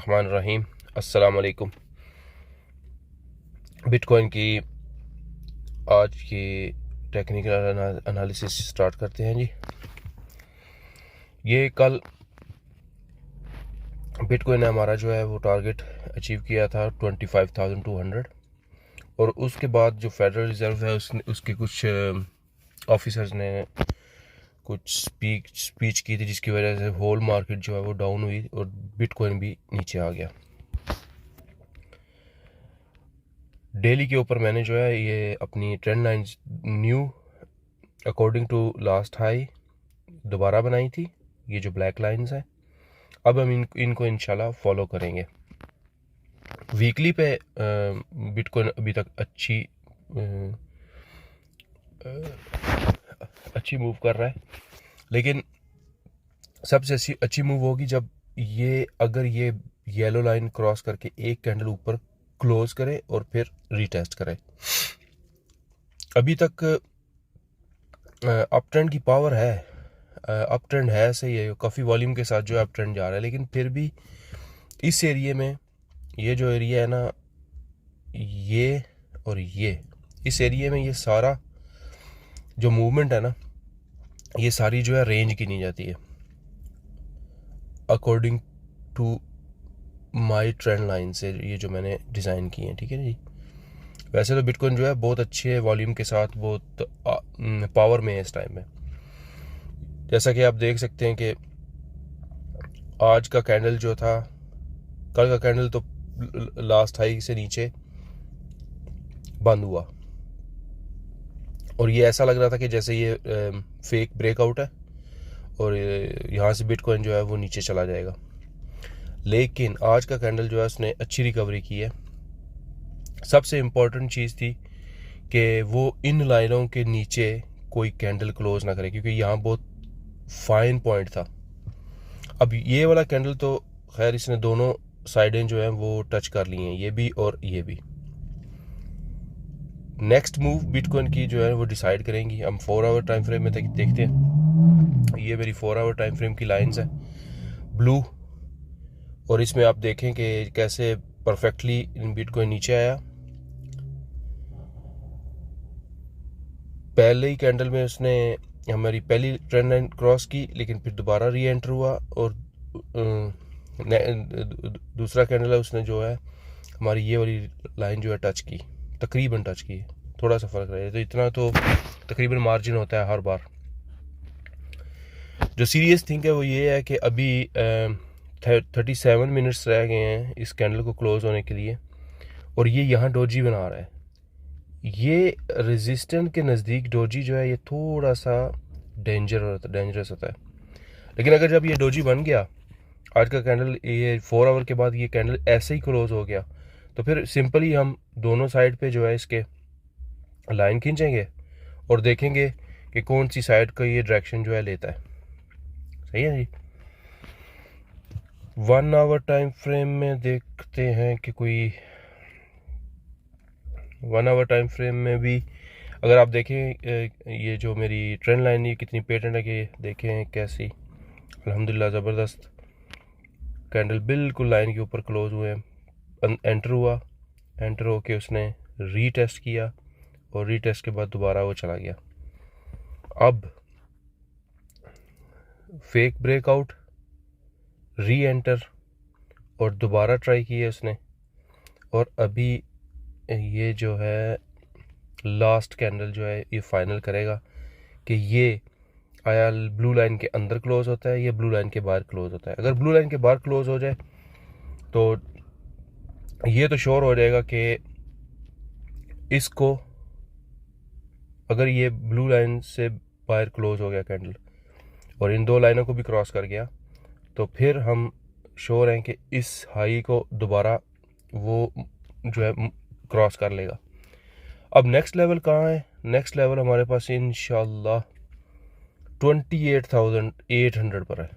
बिस्मिल्लाहिर्रहमानिर्रहीम। अस्सलाम वालेकुम। बिटकॉइन की आज की टेक्निकल एनालिसिस स्टार्ट करते हैं जी। ये कल बिटकॉइन ने हमारा जो है वो टारगेट अचीव किया था 25,200, और उसके बाद जो फेडरल रिज़र्व है उसके कुछ ऑफिसर्स ने कुछ स्पीच की थी, जिसकी वजह से होल मार्केट जो है वो डाउन हुई और बिटकॉइन भी नीचे आ गया। डेली के ऊपर मैंने जो है ये अपनी trend lines new according to last high दोबारा बनाई थी, ये जो ब्लैक लाइंस हैं। अब हम इनको इंशाल्लाह फॉलो करेंगे। वीकली पे बिटकॉइन अभी तक अच्छी मूव कर रहा है, लेकिन सबसे अच्छी मूव होगी जब अगर ये येलो लाइन क्रॉस करके एक कैंडल ऊपर क्लोज करे और फिर रीटेस्ट करे। अभी तक अप ट्रेंड की पावर है, अप ट्रेंड है, सही है, काफ़ी वॉल्यूम के साथ जो है अप ट्रेंड जा रहा है, लेकिन फिर भी इस एरिया में ये जो एरिया है ना, ये और ये इस एरिया में ये सारा जो मूवमेंट है ना, ये सारी जो है रेंज की नहीं जाती है according to my trend line से, ये जो मैंने डिज़ाइन की है। ठीक है जी। वैसे तो बिटकॉइन जो है बहुत अच्छे वॉल्यूम के साथ बहुत पावर में है इस टाइम में। जैसा कि आप देख सकते हैं कि आज का कैंडल जो था, कल का कैंडल तो लास्ट हाई से नीचे बंद हुआ, और ये ऐसा लग रहा था कि जैसे ये फेक ब्रेकआउट है और यहाँ से बिटकॉइन जो है वो नीचे चला जाएगा। लेकिन आज का कैंडल जो है उसने अच्छी रिकवरी की है। सबसे इम्पोर्टेंट चीज़ थी कि वो इन लाइनों के नीचे कोई कैंडल क्लोज ना करे, क्योंकि यहाँ बहुत फाइन पॉइंट था। अब ये वाला कैंडल तो खैर इसने दोनों साइडें जो हैं वो टच कर ली हैं, ये भी और ये भी। नेक्स्ट मूव बिटकॉइन की जो है वो डिसाइड करेंगी। हम 4 आवर टाइम फ्रेम में देखते हैं। ये मेरी 4 आवर टाइम फ्रेम की लाइंस है ब्लू, और इसमें आप देखें कि कैसे परफेक्टली बिटकॉइन नीचे आया। पहले ही कैंडल में उसने हमारी पहली ट्रेंड लाइन क्रॉस की, लेकिन फिर दोबारा री एंटर हुआ, और दूसरा कैंडल है उसने जो है हमारी ये वाली लाइन जो है टच की, तकरीबन टच की, थोड़ा सा फर्क रहा है, तो इतना तो तकरीबन मार्जिन होता है हर बार। जो सीरियस थिंग है वो ये है कि अभी 37 मिनट्स रह गए हैं इस कैंडल को क्लोज होने के लिए, और ये यहाँ डोजी बना रहा है। ये रेजिस्टेंट के नज़दीक डोजी जो है ये थोड़ा सा डेंजरस होता है, लेकिन अगर जब ये डोजी बन गया, आज का कैंडल ये 4 आवर के बाद ये कैंडल ऐसे ही क्लोज हो गया, तो फिर सिंपली हम दोनों साइड पे जो है इसके लाइन खींचेंगे और देखेंगे कि कौन सी साइड का ये डायरेक्शन जो है लेता है। सही है जी। 1 आवर टाइम फ्रेम में देखते हैं कि कोई 1 आवर टाइम फ्रेम में भी अगर आप देखें ये जो मेरी ट्रेंड लाइन ये कितनी पेटेंट है कि देखें कैसी, अल्हम्दुलिल्लाह ज़बरदस्त कैंडल बिल्कुल लाइन के ऊपर क्लोज हुए हैं। एंटर हुआ, एंटर होके उसने रीटेस्ट किया, और रीटेस्ट के बाद दोबारा वो चला गया। अब फेक ब्रेकआउट, री एंटर, और दोबारा ट्राई किया उसने, और अभी ये जो है लास्ट कैंडल जो है ये फाइनल करेगा कि ये आया ब्लू लाइन के अंदर क्लोज होता है या ब्लू लाइन के बाहर क्लोज होता है। अगर ब्लू लाइन के बाहर क्लोज हो जाए तो ये तो श्योर हो जाएगा कि इसको, अगर ये ब्लू लाइन से बाहर क्लोज हो गया कैंडल और इन दो लाइनों को भी क्रॉस कर गया, तो फिर हम श्योर हैं कि इस हाई को दोबारा वो जो है क्रॉस कर लेगा। अब नेक्स्ट लेवल कहाँ है? नेक्स्ट लेवल हमारे पास इंशाल्लाह 28,800 पर है,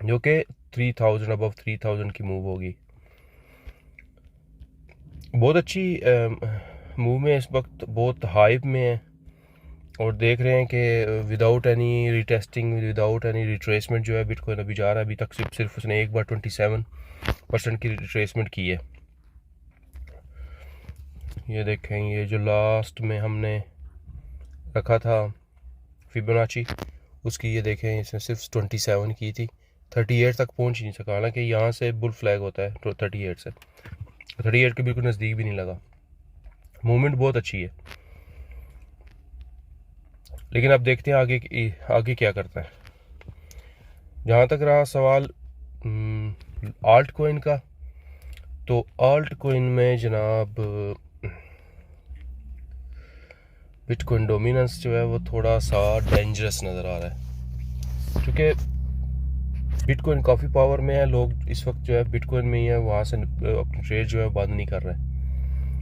जो कि 3,000 अबव 3,000 की मूव होगी। बहुत अच्छी मूव में इस वक्त बहुत हाइप में है, और देख रहे हैं कि without any retesting, without any retracement जो है बिटकॉइन अभी जा रहा है। अभी तक सिर्फ उसने एक बार 27% की रिट्रेसमेंट की है। ये देखें, ये जो लास्ट में हमने रखा था फिबोनाची, उसकी ये देखें इसने सिर्फ 27 की थी, 38 तक पहुंच ही नहीं सका। हालांकि यहाँ से बुल फ्लैग होता है तो 38 से, 38 के बिल्कुल नज़दीक भी नहीं लगा। मूवमेंट बहुत अच्छी है, लेकिन अब देखते हैं आगे क्या करता है। जहाँ तक रहा सवाल आल्ट कोइन का, तो आल्ट कोइन में जनाब बिटकॉइन डोमिनेंस जो है वो थोड़ा सा डेंजरस नज़र आ रहा है, क्योंकि बिटकॉइन काफ़ी पावर में है। लोग इस वक्त जो है बिटकॉइन में ही है, वहाँ से अपनी ट्रेड जो है बंद नहीं कर रहे,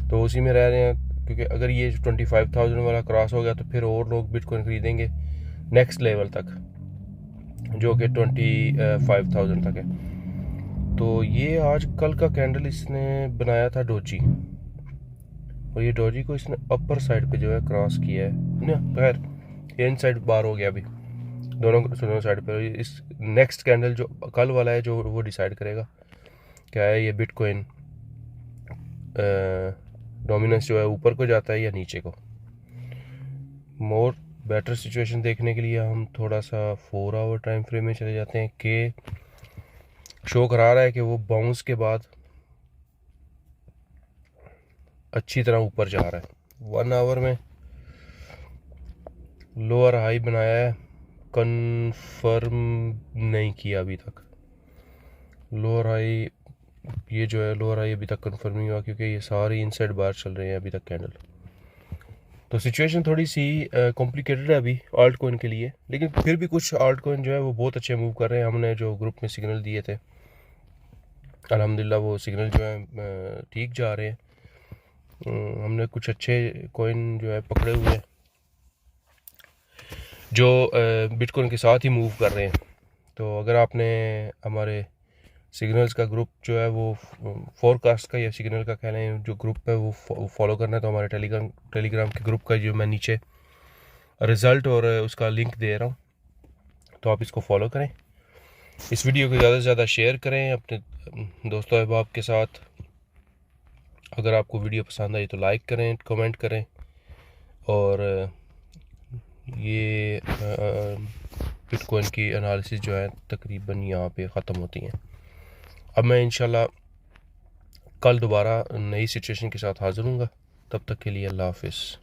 तो उसी में रह रहे हैं। क्योंकि अगर ये 25,000 वाला क्रॉस हो गया तो फिर और लोग बिटकॉइन खरीदेंगे नेक्स्ट लेवल तक, जो कि 25,000 तक है। तो ये आज कल का कैंडल इसने बनाया था डोजी, और ये डोजी को इसने अपर साइड पे जो है क्रॉस किया है ना। खैर ये इन साइड बार हो गया, अभी दोनों साइड पे। इस नेक्स्ट कैंडल जो कल वाला है जो वो डिसाइड करेगा क्या है, ये बिटकॉइन डोमिनेंस जो है ऊपर को जाता है या नीचे को। मोर बेटर सिचुएशन देखने के लिए हम थोड़ा सा 4 आवर टाइम फ्रेम में चले जाते हैं कि शो करा रहा है कि वो बाउंस के बाद अच्छी तरह ऊपर जा रहा है। 1 आवर में लोअर हाई बनाया है, कंफर्म नहीं किया अभी तक। लोअर हाई ये जो है लोअर हाई अभी तक कंफर्म नहीं हुआ, क्योंकि ये सारी इनसाइड बार चल रहे हैं अभी तक कैंडल। तो सिचुएशन थोड़ी सी कॉम्प्लिकेटेड है अभी आल्ट कोइन के लिए, लेकिन फिर भी कुछ आल्ट कोइन जो है वो बहुत अच्छे मूव कर रहे हैं। हमने जो ग्रुप में सिग्नल दिए थे, अल्हम्दुलिल्लाह वो सिग्नल जो है ठीक जा रहे हैं। हमने कुछ अच्छे कोइन जो है पकड़े हुए हैं जो बिटकॉइन के साथ ही मूव कर रहे हैं। तो अगर आपने हमारे सिग्नल्स का ग्रुप जो है वो फोरकास्ट का या सिग्नल का कह लें जो ग्रुप है वो फॉलो करना है, तो हमारे टेलीग्राम के ग्रुप का जो मैं नीचे रिज़ल्ट और उसका लिंक दे रहा हूँ, तो आप इसको फॉलो करें। इस वीडियो को ज़्यादा से ज़्यादा शेयर करें अपने दोस्तों अहबाब के साथ। अगर आपको वीडियो पसंद आई तो लाइक करें, कमेंट करें, और ये बिटकॉइन की एनालिसिस जो है तकरीबन यहाँ पे ख़त्म होती हैं। अब मैं इंशाल्लाह कल दोबारा नई सिचुएशन के साथ हाज़िर हूँगा। तब तक के लिए अल्लाह हाफ़िज़।